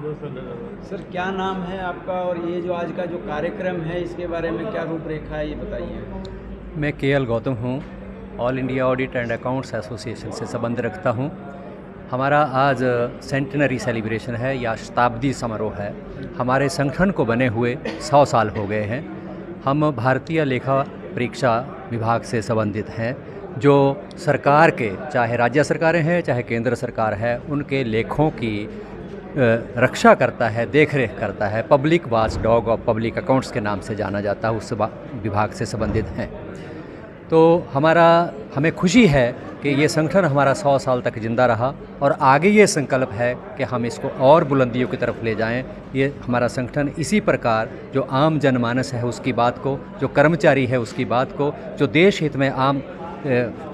Sir क्या नाम है आपका और ये जो आज का जो कार्यक्रम है इसके बारे में क्या रूपरेखा है ये बताइए। मैं केएल गौतम हूँ। All India audit and accounts association से संबंध रखता हूँ। हमारा आज सेंटिनरी सेलिब्रेशन है या शताब्दी समारोह है। हमारे संगठन को बने हुए 100 साल हो गए हैं। हम भारतीय लेखा परीक्षा विभाग से संबंधित हैं, जो सरकार के, चाहे राज्य सरकारें हैं चाहे केंद्र सरकार है, उनके लेखों की रक्षा करता है, देख रेख करता है। Public watch dog of public accounts के नाम से जाना जाता है, उस विभाग से संबंधित हैं। तो हमें खुशी है कि ये संगठन हमारा 100 साल तक जिंदा रहा और आगे ये संकल्प है कि हम इसको और बुलंदियों की तरफ ले जाएं। ये हमारा संगठन इसी प्रकार जो आम जनमानस है उसकी बात को, जो कर्मचारी है उसकी बात को, जो देश हित में आम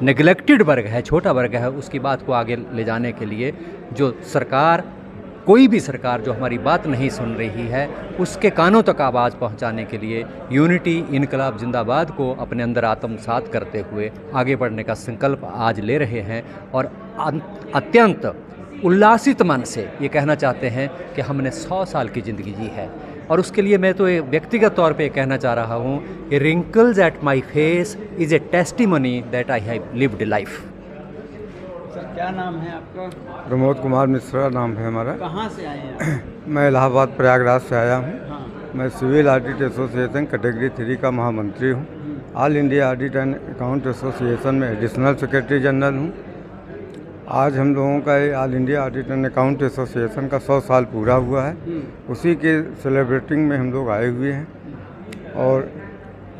नेग्लेक्टेड वर्ग है, छोटा वर्ग है, उसकी बात को आगे ले जाने के लिए, जो सरकार, कोई भी सरकार जो हमारी बात नहीं सुन रही है उसके कानों तक आवाज़ पहुंचाने के लिए यूनिटी इनकलाब जिंदाबाद को अपने अंदर आत्मसात करते हुए आगे बढ़ने का संकल्प आज ले रहे हैं। और अत्यंत उल्लासित मन से ये कहना चाहते हैं कि हमने 100 साल की ज़िंदगी जी है। और उसके लिए मैं तो व्यक्तिगत तौर पे कहना चाह रहा हूँ कि wrinkles at my face is a testimony that I have lived life. Sir क्या नाम है आपका? प्रमोद कुमार मिश्रा नाम है हमारा। कहाँ से आए हैं आप? मैं इलाहाबाद प्रयागराज से आया हूँ। हाँ। मैं सिविल ऑडिट एसोसिएशन कैटेगरी 3 का महामंत्री हूँ। All India audit and account association में एडिशनल सेक्रेटरी जनरल हूँ। आज हम लोगों का ये all India audit and account association का 100 साल पूरा हुआ है। उसी के सेलिब्रेटिंग में हम लोग आए हुए हैं। और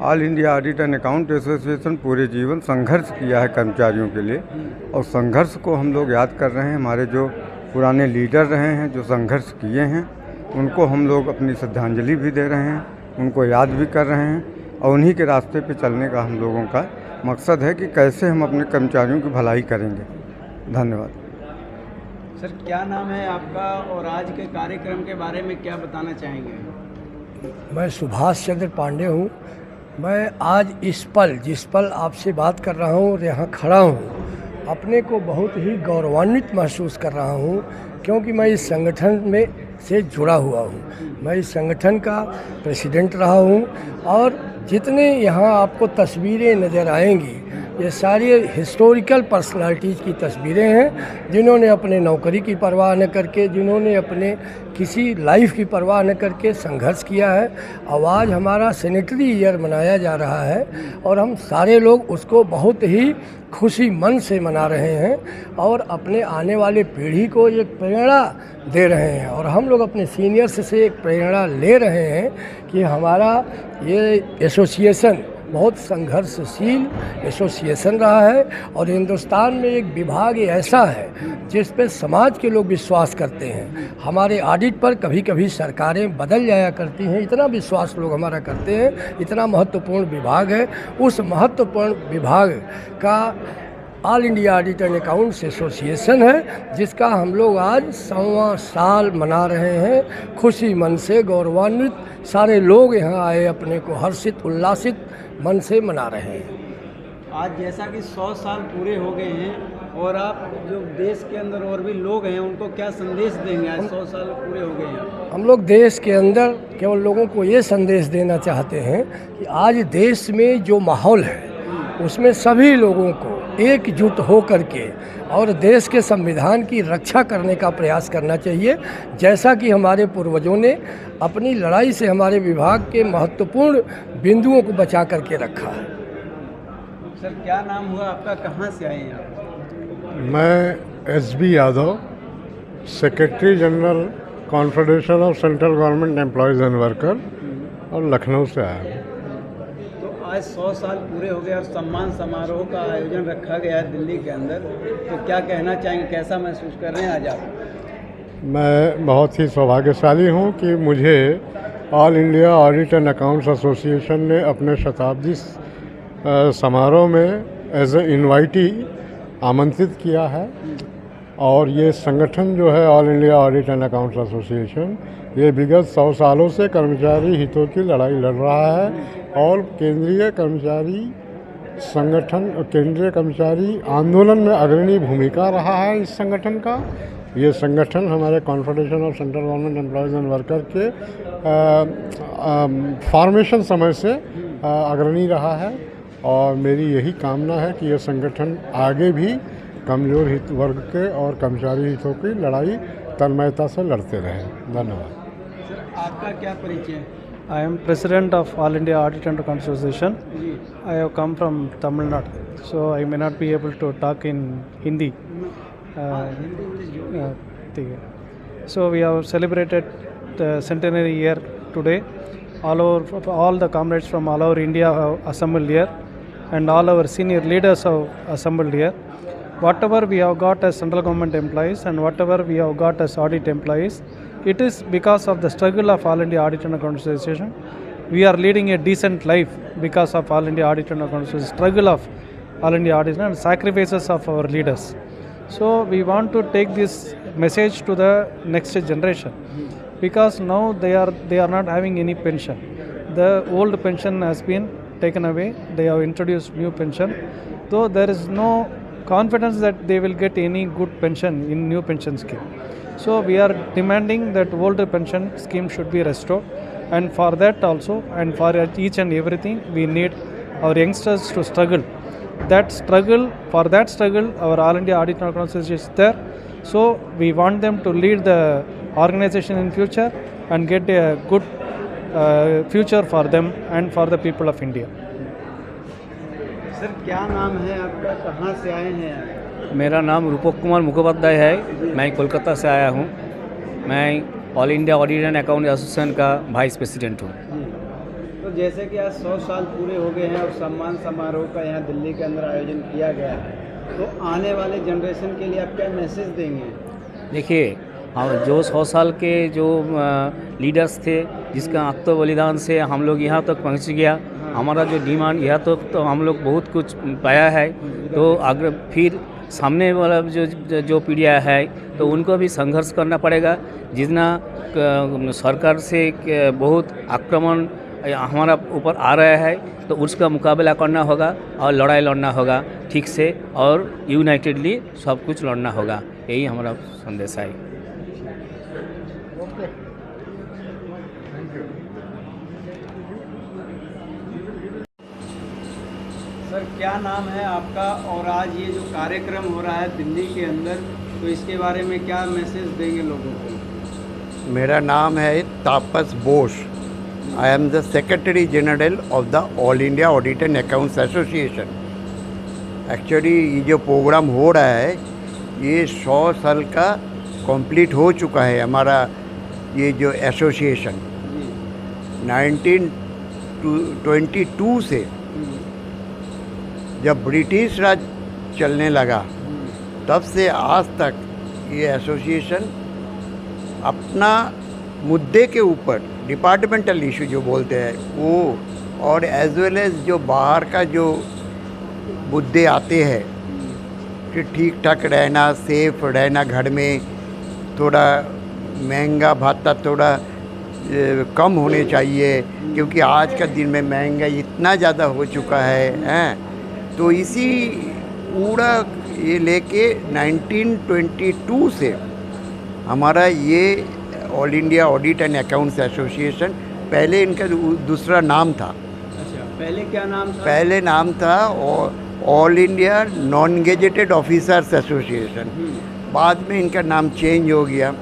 all India audit and account association पूरे जीवन संघर्ष किया है कर्मचारियों के लिए, और संघर्ष को हम लोग याद कर रहे हैं। हमारे जो पुराने लीडर रहे हैं, जो संघर्ष किए हैं, उनको हम लोग अपनी श्रद्धांजलि भी दे रहे हैं, उनको याद भी कर रहे हैं। और उन्हीं के रास्ते पे चलने का हम लोगों का मकसद है कि कैसे हम अपने कर्मचारियों की भलाई करेंगे। धन्यवाद। सर क्या नाम है आपका और आज के कार्यक्रम के बारे में क्या बताना चाहेंगे? मैं सुभाष चंद्र पांडे हूँ। मैं आज जिस पल आपसे बात कर रहा हूँ और यहाँ खड़ा हूँ, अपने को बहुत ही गौरवान्वित महसूस कर रहा हूँ, क्योंकि मैं इस संगठन में से जुड़ा हुआ हूँ। मैं इस संगठन का प्रेसिडेंट रहा हूँ और जितने यहाँ आपको तस्वीरें नज़र आएंगी, ये सारी हिस्टोरिकल पर्सनालिटीज़ की तस्वीरें हैं, जिन्होंने अपने नौकरी की परवाह न करके, जिन्होंने अपने किसी लाइफ की परवाह न करके संघर्ष किया है। अब आज हमारा सैनिटरी ईयर मनाया जा रहा है और हम सारे लोग उसको बहुत ही खुशी मन से मना रहे हैं और अपने आने वाले पीढ़ी को एक प्रेरणा दे रहे हैं। और हम लोग अपने सीनियर्स से एक प्रेरणा ले रहे हैं कि हमारा ये एसोसिएशन बहुत संघर्षशील एसोसिएशन रहा है और हिंदुस्तान में एक विभाग ऐसा है जिस पे समाज के लोग विश्वास करते हैं। हमारे ऑडिट पर कभी कभी सरकारें बदल जाया करती हैं, इतना विश्वास लोग हमारा करते हैं। इतना महत्वपूर्ण विभाग है। उस महत्वपूर्ण विभाग का all India audit and accounts association है, जिसका हम लोग आज 100वां साल मना रहे हैं। खुशी मन से, गौरवान्वित सारे लोग यहाँ आए, अपने को हर्षित उल्लासित मन से मना रहे हैं। आज जैसा कि 100 साल पूरे हो गए हैं और आप जो देश के अंदर और भी लोग हैं उनको क्या संदेश देंगे? आज 100 साल पूरे हो गए हैं। हम लोग देश के अंदर केवल लोगों को ये संदेश देना चाहते हैं कि आज देश में जो माहौल है उसमें सभी लोगों को एकजुट हो करके और देश के संविधान की रक्षा करने का प्रयास करना चाहिए, जैसा कि हमारे पूर्वजों ने अपनी लड़ाई से हमारे विभाग के महत्वपूर्ण बिंदुओं को बचा करके रखा है। सर क्या नाम हुआ आपका, कहाँ से आए हैं आप? मैं SB Yadav, secretary general confederation of central government employees and worker, और लखनऊ से आया हूँ। आज 100 साल पूरे हो गए और सम्मान समारोह का आयोजन रखा गया है दिल्ली के अंदर, तो क्या कहना चाहेंगे, कैसा महसूस कर रहे हैं आज आप? मैं बहुत ही सौभाग्यशाली हूँ कि मुझे all India audit and accounts association ने अपने शताब्दी समारोह में एज ए इनवाइटी आमंत्रित किया है। और ये संगठन जो है all India audit and accounts association, ये विगत 100 सालों से कर्मचारी हितों की लड़ाई लड़ रहा है और केंद्रीय कर्मचारी संगठन, केंद्रीय कर्मचारी आंदोलन में अग्रणी भूमिका रहा है इस संगठन का। ये संगठन हमारे confederation of central government employees and worker के फॉर्मेशन समय से अग्रणी रहा है और मेरी यही कामना है कि ये संगठन आगे भी कमज़ोर हित वर्ग के और कर्मचारी हितों की लड़ाई तन्मयता से लड़ते रहें। धन्यवाद। सर आपका क्या परिचय है? I am president of All India Audit and Accounts Association. I have come from Tamil Nadu, so I may not be able to talk in Hindi. ठीक है. So we have celebrated the centenary year today. All the comrades from all over India have assembled here, and all our senior leaders have assembled here. Whatever we have got as central government employees and whatever we have got as audit employees, it is because of the struggle of All India Audit and Accounts Association. We are leading a decent life because of All India Audit and Accounts Association, struggle of All India Audit and sacrifices of our leaders. So we want to take this message to the next generation, because now they are not having any pension. The old pension has been taken away. They have introduced new pension, though there is no confidence that they will get any good pension in new pension scheme. So we are demanding that older pension scheme should be restored, and for that also, and for each and everything, we need our youngsters to struggle. For that struggle, our All India Audit and Accounts Association is there. So we want them to lead the organization in future and get a good future for them and for the people of India. Sir क्या नाम है आपका, कहाँ से आए हैं आप? मेरा नाम रूपक कुमार मुखोपाध्याय है। मैं कोलकाता से आया हूँ। मैं all India audit and account association का वाइस प्रेसिडेंट हूँ। तो जैसे कि आज 100 साल पूरे हो गए हैं और सम्मान समारोह का यहाँ दिल्ली के अंदर आयोजन किया गया है, तो आने वाले जनरेशन के लिए आप क्या मैसेज देंगे? देखिए, हम जो 100 साल के जो लीडर्स थे, जिसका आत्म बलिदान से हम लोग यहाँ तक पहुँच गया, हमारा जो डिमांड यहाँ तक तो हम लोग बहुत कुछ पाया है। तो अगर फिर सामने वाला जो पीढ़ियाँ है तो उनको भी संघर्ष करना पड़ेगा। जितना सरकार से बहुत आक्रमण हमारा ऊपर आ रहा है, तो उसका मुकाबला करना होगा और लड़ाई लड़ना होगा ठीक से, और यूनाइटेडली सब कुछ लड़ना होगा। यही हमारा संदेश है। सर क्या नाम है आपका, और आज ये जो कार्यक्रम हो रहा है दिल्ली के अंदर, तो इसके बारे में क्या मैसेज देंगे लोगों को? मेरा नाम है Tapas Bose. I am the secretary general of the all India audit and accounts association. Actually ये जो प्रोग्राम हो रहा है ये 100 साल का कंप्लीट हो चुका है। हमारा ये जो एसोसिएशन 1922 से जब ब्रिटिश राज चलने लगा तब से आज तक ये एसोसिएशन अपना मुद्दे के ऊपर डिपार्टमेंटल इशू जो बोलते हैं वो, और एज वेल एज जो बाहर का जो मुद्दे आते हैं कि ठीक ठाक रहना, सेफ रहना, घर में थोड़ा महंगा भाता थोड़ा कम होने चाहिए, क्योंकि आज का दिन में महंगाई इतना ज़्यादा हो चुका है। तो इसी पूरा ये लेके 1922 से हमारा ये all India audit and accounts association, पहले इनका दूसरा नाम था। अच्छा, पहले क्या नाम था? पहले नाम था all India non gazetted officers association. बाद में इनका नाम चेंज हो गया।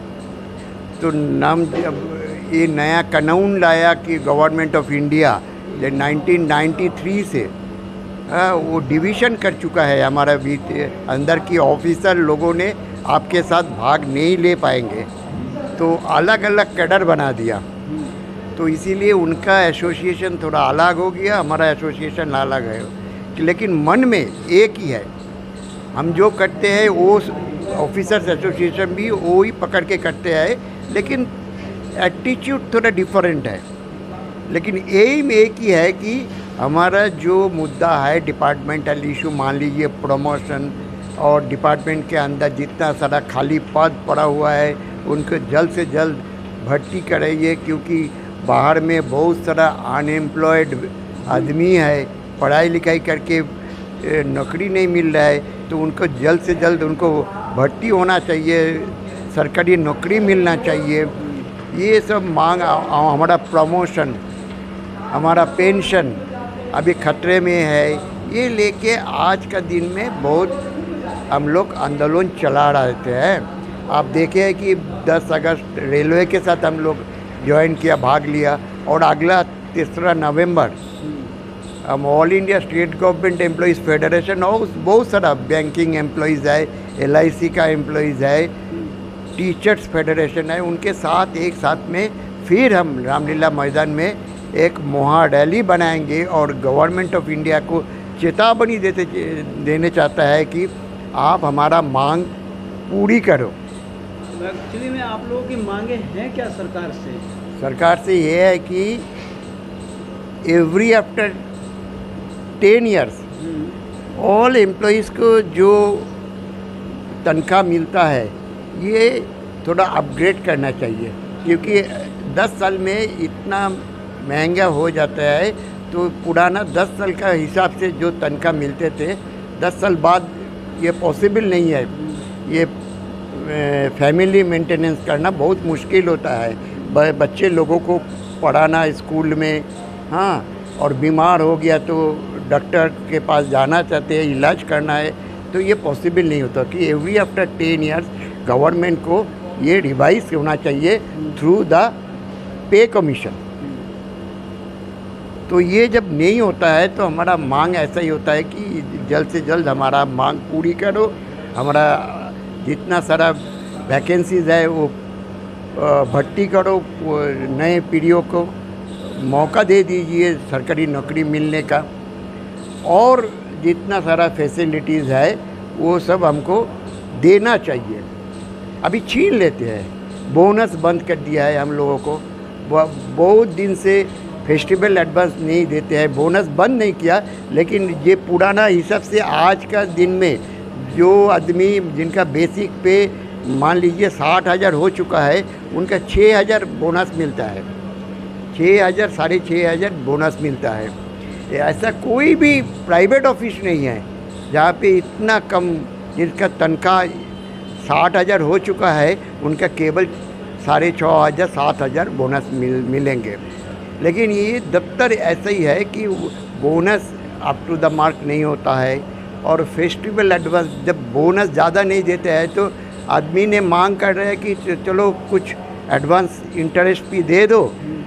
तो नाम जब ये नया कानून लाया कि गवर्नमेंट ऑफ इंडिया 1993 से वो डिवीज़न कर चुका है हमारा अंदर की ऑफिसर लोगों ने आपके साथ भाग नहीं ले पाएंगे, तो अलग अलग कैडर बना दिया। तो इसीलिए उनका एसोसिएशन थोड़ा अलग हो गया, हमारा एसोसिएशन अलग है, लेकिन मन में एक ही है। हम जो करते हैं वो ऑफिसर्स एसोसिएशन भी वो ही पकड़ के करते हैं, लेकिन एटीट्यूड थोड़ा डिफरेंट है। लेकिन एम एक ही है कि हमारा जो मुद्दा है डिपार्टमेंटल इशू, मान लीजिए प्रमोशन, और डिपार्टमेंट के अंदर जितना सारा खाली पद पड़ा हुआ है उनको जल्द से जल्द भर्ती कराइए, क्योंकि बाहर में बहुत सारा अनएम्प्लॉयड आदमी है, पढ़ाई लिखाई करके नौकरी नहीं मिल रहा है, तो उनको जल्द से जल्द उनको भर्ती होना चाहिए सरकारी नौकरी मिलना चाहिए, ये सब मांग। हमारा प्रमोशन, हमारा पेंशन अभी खतरे में है, ये लेके आज का दिन में बहुत हम लोग आंदोलन चला रहे हैं। आप देखें कि 10 अगस्त रेलवे के साथ हम लोग ज्वाइन किया, भाग लिया, और अगला 3 नवंबर हम all India state government employees federation और बहुत सारा बैंकिंग एम्प्लॉइज़ है, LIC का एम्प्लॉइज़ है, टीचर्स फेडरेशन है, उनके साथ एक साथ में फिर हम रामलीला मैदान में एक महा रैली बनाएंगे और गवर्नमेंट ऑफ इंडिया को चेतावनी देने चाहता है कि आप हमारा मांग पूरी करो। एक्चुअली में आप लोगों की मांगे हैं क्या सरकार से? सरकार से ये है कि every after 10 years all employees को जो तनख्वाह मिलता है ये थोड़ा अपग्रेड करना चाहिए, क्योंकि 10 साल में इतना महंगा हो जाता है। तो पुराना 10 साल का हिसाब से जो तनख्वाह मिलते थे 10 साल बाद ये पॉसिबल नहीं है। ये फैमिली मेंटेनेंस करना बहुत मुश्किल होता है। बच्चे लोगों को पढ़ाना स्कूल में, हाँ, और बीमार हो गया तो डॉक्टर के पास जाना चाहते हैं, इलाज करना है, तो ये पॉसिबल नहीं होता कि एवरी आफ्टर 10 ईयर्स गवर्नमेंट को ये रिवाइज होना चाहिए थ्रू द पे कमीशन। तो ये जब नहीं होता है तो हमारा मांग ऐसा ही होता है कि जल्द से जल्द हमारा मांग पूरी करो। हमारा जितना सारा वैकेंसीज़ है वो भर्ती करो, नए पीढ़ियों को मौका दे दीजिए सरकारी नौकरी मिलने का, और जितना सारा फैसिलिटीज़ है वो सब हमको देना चाहिए। अभी छीन लेते हैं, बोनस बंद कर दिया है हम लोगों को, बहुत दिन से फेस्टिवल एडवांस नहीं देते हैं, बोनस बंद नहीं किया, लेकिन ये पुराना हिसाब से आज का दिन में जो आदमी जिनका बेसिक पे मान लीजिए 60,000 हो चुका है, उनका 6,000 बोनस मिलता है, 6,000 6,500 बोनस मिलता है। ऐसा कोई भी प्राइवेट ऑफिस नहीं है जहाँ पे इतना कम, जिनका तनख्वाह 60,000 हो चुका है, उनका केवल 6,500 7,000 बोनस मिलेंगे। लेकिन ये दफ्तर ऐसा ही है कि bonus up to the mark नहीं होता है, और फेस्टिवल एडवांस जब बोनस ज़्यादा नहीं देते हैं तो आदमी ने मांग कर रहे हैं कि चलो कुछ एडवांस इंटरेस्ट भी दे दो,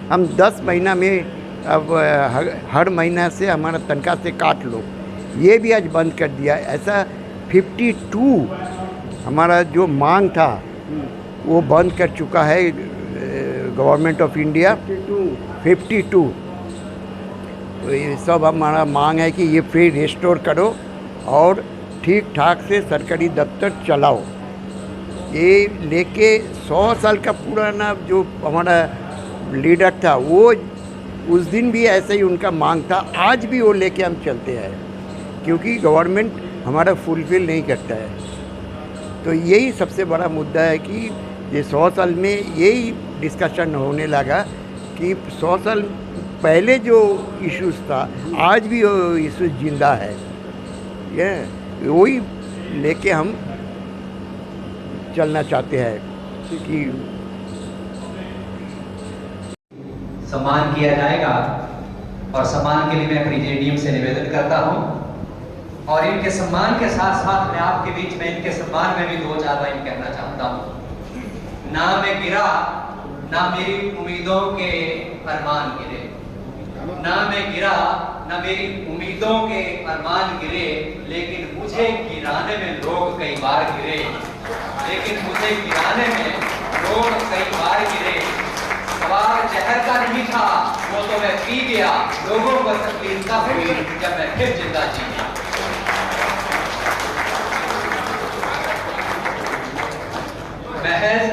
हम 10 महीना में अब हर महीना से हमारा तनख्वाह से काट लो। ये भी आज बंद कर दिया। ऐसा 52 हमारा जो मांग था वो बंद कर चुका है गवर्नमेंट ऑफ इंडिया, 52। तो ये सब हमारा मांग है कि ये फिर रिस्टोर करो और ठीक ठाक से सरकारी दफ्तर चलाओ। ये लेके 100 साल का पुराना जो हमारा लीडर था, वो उस दिन भी ऐसे ही उनका मांग था, आज भी वो लेके हम चलते हैं, क्योंकि गवर्नमेंट हमारा फुलफिल नहीं करता है। तो यही सबसे बड़ा मुद्दा है कि ये 100 साल में यही डिस्कशन होने लगा कि 100 साल पहले जो इश्यूज़ था आज भी वो इश्यूज़ जिंदा है। ये वही लेके हम चलना चाहते हैं कि सम्मान किया जाएगा, और सम्मान के लिए मैं प्रेसिडियम से निवेदन करता हूं, और इनके सम्मान के साथ साथ मैं आपके बीच में इनके सम्मान में भी 2-4 लाइन कहना चाहता हूं। ना मैं गिरा, ना मेरी उम्मीदों के अरमान गिरे, ना मैं गिरा, ना मेरी उम्मीदों के अरमान गिरे, लेकिन मुझे गिराने में लोग कई बार गिरे, लेकिन मुझे गिराने में लोग कई बार गिरे। सवाल जहर का नहीं था, वो तो मैं पी गया, लोगों को तकलीफ तब हुई जब मैं फिर जिंदा जी गया। महज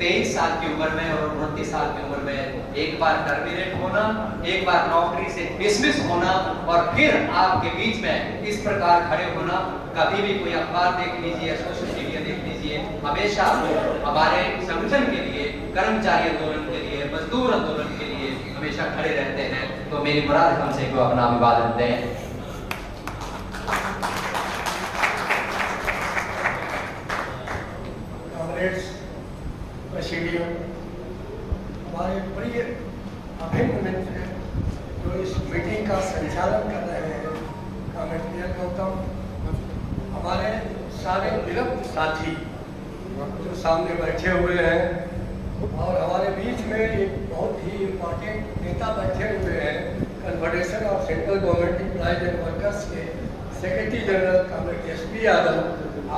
23 साल की उम्र में और 29 साल की उम्र में एक बार टर्मिनेट होना, एक बार नौकरी से डिसमिस होना, और फिर आपके बीच में इस प्रकार खड़े होना, कभी भी कोई अखबार देख लीजिए, सोशल मीडिया देख लीजिए, हमेशा हमारे संगठन के लिए, कर्मचारी आंदोलन के लिए, मजदूर आंदोलन के लिए हमेशा खड़े रहते हैं। तो मेरी मुराद हमसे को अपना अभिवादन दें। हमारे प्रिय अभिन्न मित्र जो इस मीटिंग का संचालन कर रहे हैं, कमेटियां गौतम, हमारे सारे विलुप्त साथी जो सामने बैठे हुए हैं और हमारे बीच में एक बहुत ही इम्पोर्टेंट नेता बैठे हुए हैं, confederation of central government employees and workers के secretary general comrade SP Yadav.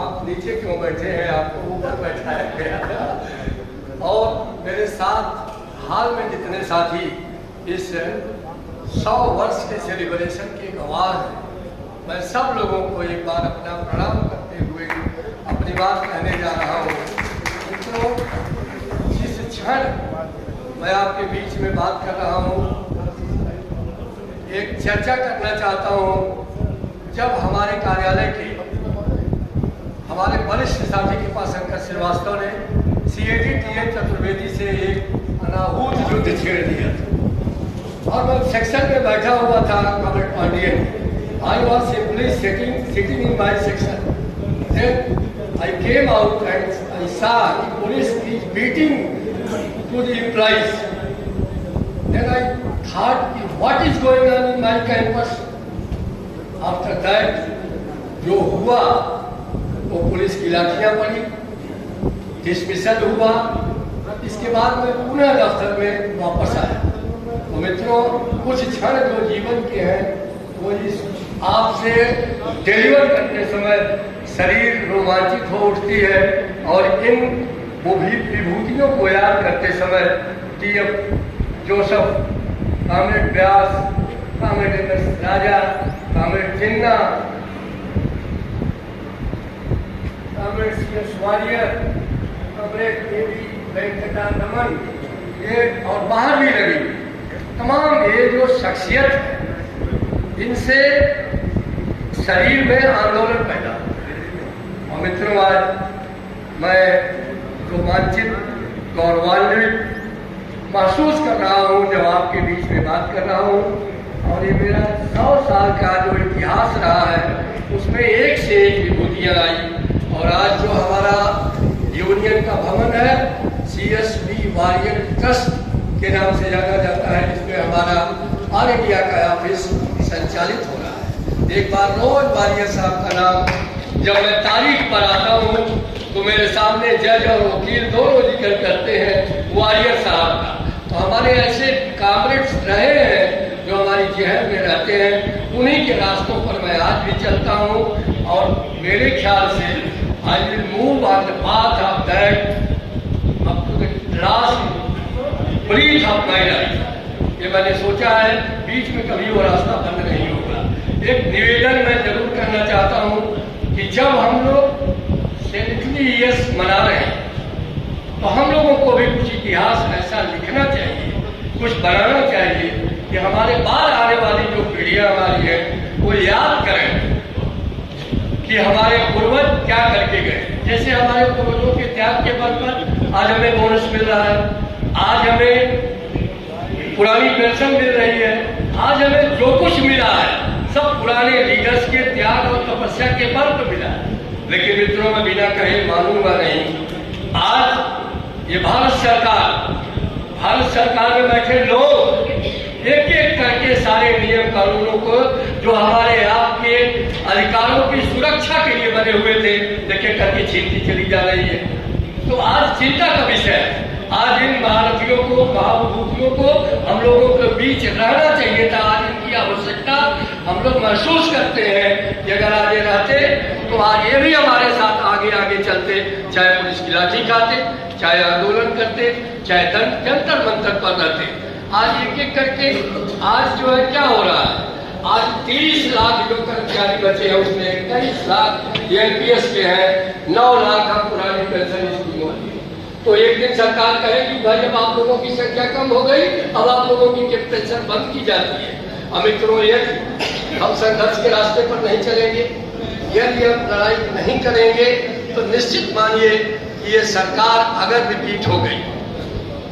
आप नीचे क्यों बैठे हैं, आपको ऊपर बैठाया गया। और मेरे साथ हाल में जितने साथी इस 100 वर्ष के सेलिब्रेशन के गवाह हैं, मैं सब लोगों को एक बार अपना प्रणाम करते हुए अपनी बात कहने जा रहा हूँ। मित्रों, जिस क्षण मैं आपके बीच में बात कर रहा हूँ, एक चर्चा करना चाहता हूँ। जब हमारे कार्यालय के हमारे वरिष्ठ साथी के पास शंकर श्रीवास्तव ने CAD चतुर्वेदी से एक अनाहूत युद्ध छेड़ दिया था और मैं सेक्शन में बैठा हुआ था, comrade Pandian, I was simply sitting in my section. Then I came out and I saw the police is beating to the employees. Then I thought, what is going on in my campus? After that, जो हुआ वो police की लाठियाँ पड़ी, dismissal हुआ। इसके बाद मैं पुनः दफ्तर में वापस आया। तो मित्रों, कुछ क्षण जो जीवन के हैं वो इस आपसे डिलीवर करते समय शरीर रोमांचित हो उठती है और इन विभूतियों को याद करते समय TF Joseph, comrade Vyas, comrade Raja, comrade Jinnah, comrade CS Warrier, comrade KV Venkataraman, ये और बाहर भी लगी तमाम ये जो शख्सियत है, इनसे शरीर में आंदोलन पैदा। और मित्रों, आज मैं रोमांचित, गौरवान्वित महसूस कर रहा हूँ जब आपके बीच में बात कर रहा हूँ। और ये मेरा 100 साल का जो इतिहास रहा है उसमें एक से एक विभूतियाँ आई। और आज जो हमारा यूनियन का भवन है CSB वारियर ट्रस्ट के नाम से जाना जाता है, जिसमें हमारा ऑल इंडिया का ऑफिस संचालित हो रहा है। एक बार रोज वारियर साहब का नाम जब मैं तारीख पर आता हूँ तो मेरे सामने जज और वकील दोनों जिक्र करते हैं वारियर साहब का। तो हमारे ऐसे कॉमरेड्स रहे हैं जो हमारी जहर में रहते हैं, उन्हीं के रास्तों पर मैं आज भी चलता हूँ। और मेरे ख्याल से I will move on the path of that up to the last breath of my life. ये मैंने सोचा है, बीच में कभी वो रास्ता बंद नहीं होगा। एक निवेदन मैं जरूर करना चाहता हूँ कि जब हम लोग 70 ईयर्स मना रहे हैं तो हम लोगों को भी कुछ इतिहास ऐसा लिखना चाहिए, कुछ बनाना चाहिए कि हमारे बाद आने वाली जो पीढ़ियाँ हमारी है वो याद करें कि हमारे पूर्वज क्या करके गए। जैसे हमारे पूर्वजों के त्याग के बल पर आज हमें बोनस मिल रहा है, आज हमें पुरानी पेंशन मिल रही है, आज हमें जो कुछ मिला है सब पुराने लीडर्स के त्याग और तपस्या के बल पर मिला है। लेकिन मित्रों, मैं बिना कहे मानूंगा नहीं। आज ये भारत सरकार में बैठे लोग एक एक करके सारे नियम कानूनों को जो हमारे आपके अधिकारों की सुरक्षा के लिए बने हुए थे, देखे करके छीनती चली जा रही है। तो आज चिंता का विषय है। आज इन भारतीयों को, महाभूतियों को हम लोगों के बीच रहना चाहिए था। आज इनकी आवश्यकता हम लोग महसूस करते हैं कि अगर आज ये रहते तो आज ये भी हमारे साथ आगे आगे चलते, चाहे पुलिस की लाठी खाते, चाहे आंदोलन करते, चाहे जंतर मंतर पर रहते। आज एक एक करके आज जो है क्या हो रहा है, आज 30 लाख जो कर्मचारी बचे हैं उसमें 21 लाख NPS के हैं, 9 लाख हम पुरानी पेंशन स्कीम वाली। तो एक दिन सरकार कहेगी भाई अब आप लोगों की संख्या कम हो गई, अब आप लोगों की पेंशन बंद की जाती है। अब मित्रों, यदि हम संघर्ष के रास्ते पर नहीं चलेंगे, यदि हम लड़ाई नहीं करेंगे तो निश्चित मानिए कि ये सरकार अगर रिपीट हो गई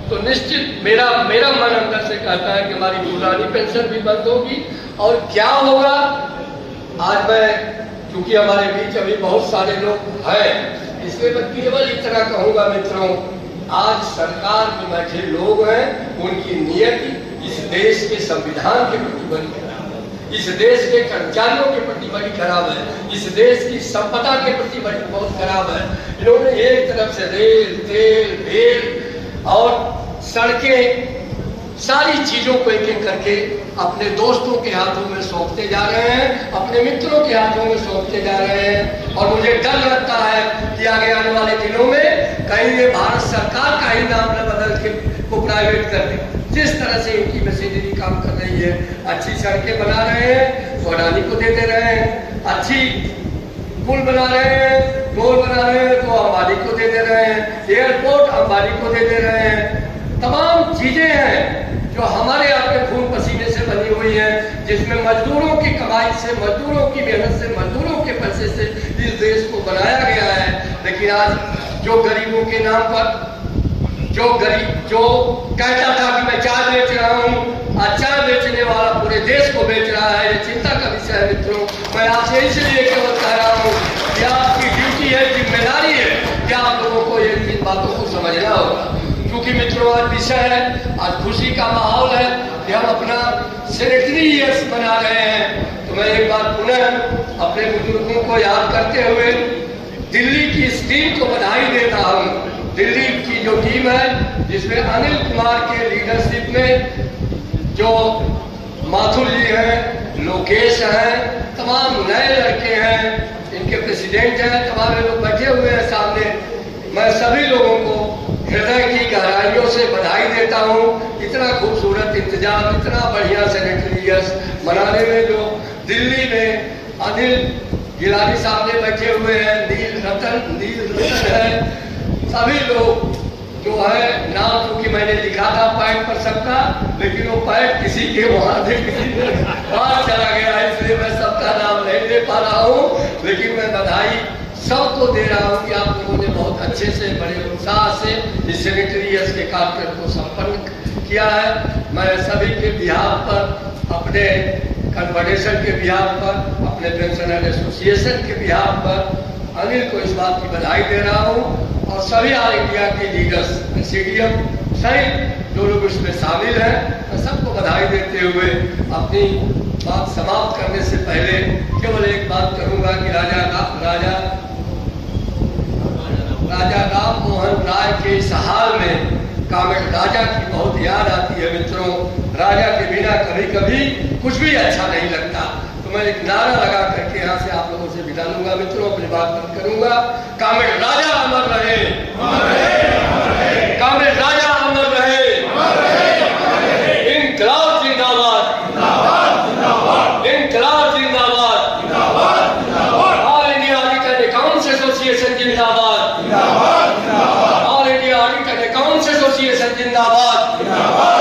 तो निश्चित मेरा मन अंदर से कहता है कि हमारी पुरानी पेंशन भी बंद होगी। और क्या होगा, आज मैं क्योंकि हमारे बीच अभी बहुत सारे लोग हैं, इसलिए मैं केवल इतना कहूँगा मित्रों, आज सरकार में बैठे लोग हैं उनकी नियति इस देश के संविधान के प्रति बड़ी खराब है, इस देश के कर्मचारियों के प्रति बड़ी खराब है, इस देश की संपदा के प्रति बड़ी बहुत खराब है। इन्होंने एक तरफ से रेल, तेल, भेल और सड़कें, सारी चीजों को एक एक करके अपने दोस्तों के हाथों में सौंपते जा रहे हैं, अपने मित्रों के हाथों में सौंपते जा रहे हैं। और मुझे डर लगता है कि आगे आने वाले दिनों में कहीं ये भारत सरकार का ही नाम न बदल के को प्राइवेट कर दे। जिस तरह से इनकी मशीनरी काम कर रही है, अच्छी सड़कें बना रहे हैं तो अडानी को दे रहे हैं, अच्छी पुल बना रहे हैं, टोल बना रहे हैं तो अंबानी को दे रहे हैं, एयरपोर्ट अंबानी को दे रहे हैं। तमाम चीजें हैं जो हमारे अपने खून पसीने से बनी हुई है, जिसमें मजदूरों की कमाई से, मजदूरों की मेहनत से, मजदूरों के पैसे से इस देश को बनाया गया है। लेकिन आज जो गरीबों के नाम पर जो कहता था कि मैं चाय बेच रहा हूँ, आज चाय बेचने वाला पूरे देश को बेच रहा है। ये चिंता का विषय है मित्रों। मैं आपसे इसलिए केवल कह रहा हूँ कि आपकी ड्यूटी है, जिम्मेदारी है कि आप लोगों को इन बातों को समझना होगा। क्योंकि मित्रों आज विषय है, आज खुशी का माहौल है कि हम अपना सेनेटरी ईयर्स मना रहे हैं। तो मैं एक बार पुनः अपने बुजुर्गों को याद करते हुए दिल्ली की इस टीम को बधाई देता हूँ। दिल्ली की जो टीम है, जिसमें अनिल कुमार के लीडरशिप में जो माथुर जी हैं, लोकेश हैं, तमाम नए लड़के हैं, इनके प्रेसिडेंट हैं, तमाम लोग बैठे हुए हैं सामने। मैं सभी लोगों को हृदय की गहराइयों से बधाई देता हूँ। इतना खूबसूरत इंतजाम, इतना बढ़िया सेनेटरी ईयर्स मनाने में जो दिल्ली में अनिल गिलानी साहब ने बैठे हुए हैं, नील रतन है, सभी लोग जो है, नाम क्योंकि मैंने लिखा था पैड पर सबका, लेकिन वो पैड किसी के वहां से किसी ने बाहर चला गया, इसलिए मैं सबका नाम नहीं ले पा रहा हूँ। लेकिन मैं बधाई सबको दे रहा हूँ कि आप लोगों ने बहुत अच्छे से, बड़े उत्साह से इस सेनेटरी ईयर्स के कार्यक्रम को संपन्न किया है। मैं सभी के बिहाफ पर, अपने कन्फेडरेशन के बिहाफ पर, अपने पेंशनर एसोसिएशन के बिहाफ पर अनिल को इस बात की बधाई दे रहा हूँ। और सभी ऑल इंडिया के लीडर्स, सीडीएम सहित जो लोग इसमें शामिल हैं, मैं सबको बधाई देते हुए अपनी बात समाप्त करने से पहले केवल एक बात करूंगा कि राजा राम मोहन राय के इस हाल में कामेट राजा की बहुत याद आती है मित्रों। राजा के बिना कभी कभी कुछ भी अच्छा नहीं लगता। तो मैं एक नारा लगा करके यहाँ से आप लोगों से विदा लूंगा मित्रों, अपनी बात बंद करूंगा। कामेट राजा अमर रहे, कामेट राजा अमर रहे, इनकलाब जिंदाबाद, इनकलाब जिंदाबाद, all India auditor accounts association जिंदाबाद, all India auditor accounts association जिंदाबाद।